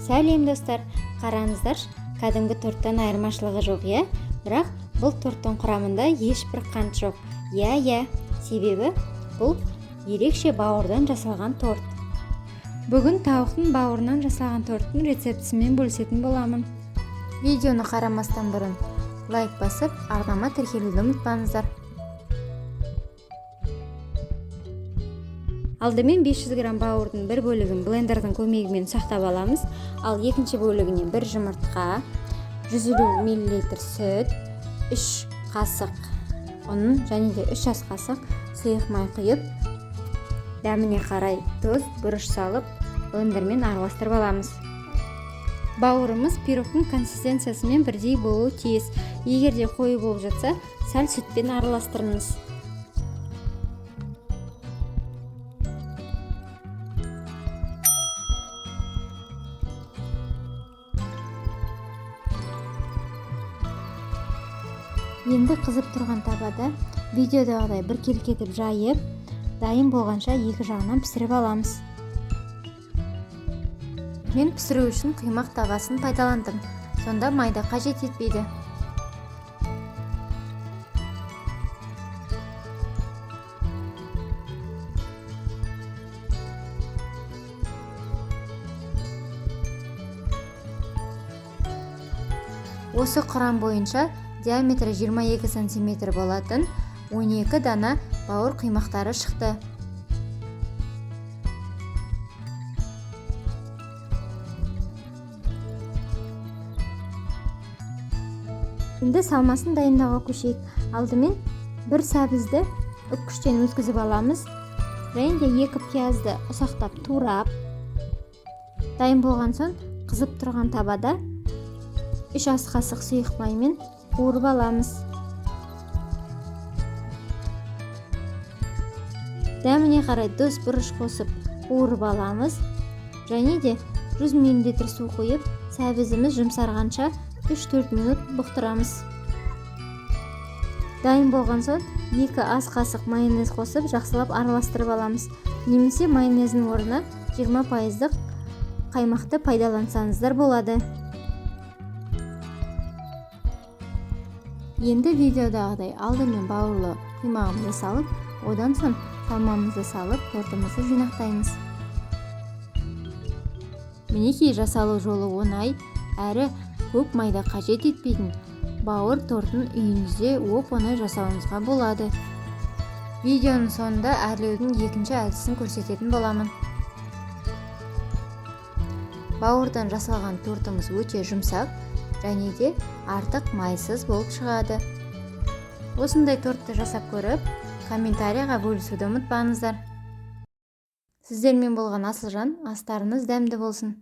Сәлем достар, қараңыздар, кәдімгі торттан айырмашылығы жоқ, иә? Бірақ бұл торттың құрамында ешбір қант жоқ. Иә, себебі бұл ерекше бауырдан жасалған торт. Бүгін тауықтың бауырынан жасалған торттың рецептісімен бөлісетін боламын. Видеоны қарамастан бұрын лайк басып, арнама тіркелуді ұмытпаңыздар. Алдымен 500 грамм бауырдың бір бөлігін блендердің көмегімен сақтап аламыз. Ал екінші бөлігіне 1 жұмыртқа, 150 мл сүт, 3 қасық ұн және де 3 ас қасық сұйық май құйып, дәміне қарай тұз, бұрыш салып, блендермен араластырып аламыз. Бауырымыз пирогтың консистенциясымен бірдей болуы тиіс. Егер де қою болып жатса, сәл сүтпен араластырыңыз. Енді қызып тұрған табада видеодағыдай бір келкетіп жайып, дайын болғанша екі жағынан пісіріп аламыз. Мен пісіру үшін құймақ табасын пайдаландым. Сонда майда қажет етпейді. Осы құрам бойынша диаметрі 22 см болатын 12 дана бауыр құймақтары шықты. Енді салмасын дайындауға көшейік. Алдымен бір сәбізді үккіштен өткізіп аламыз. Және де 2 пиязды ұсақтап турап. Дайын болған соң қызып тұрған табада 3 ас қасық сұйық маймен қуырып аламыз. Дәміне қарай тұз, бұрыш қосып қуырып аламыз. Және де 100 мл су қойып, сәбізіміз жұмсарғанша 3-4 минут бұқтырамыз. Дайын болған соң 2 ас қасық майонез қосып, жақсылап араластырып аламыз. Немесе майонездің орнына 20% қаймақты пайдалансаңыздар болады. Енді видеодағыдай алдымен бауырлы құймағымызды салып, одан соң салмамызды салып, тортымызды жинақтаймыз. Мінекей, жасалу жолы оңай, әрі көп майда қажет етпейтін бауыр тортын үйіңізде оп-оңай жасауыңызға болады. Видеоның соңында әрлеудің екінші әдісін көрсететін боламын. Бауырдан жасалған тортымыз өте жұмсақ және де артық майсыз болып шығады. Осындай тортты жасап көріп, комментарияға бөлісуді ұмытпаңыздар. Сіздермен болған Асылжан, астарыңыз дәмді болсын.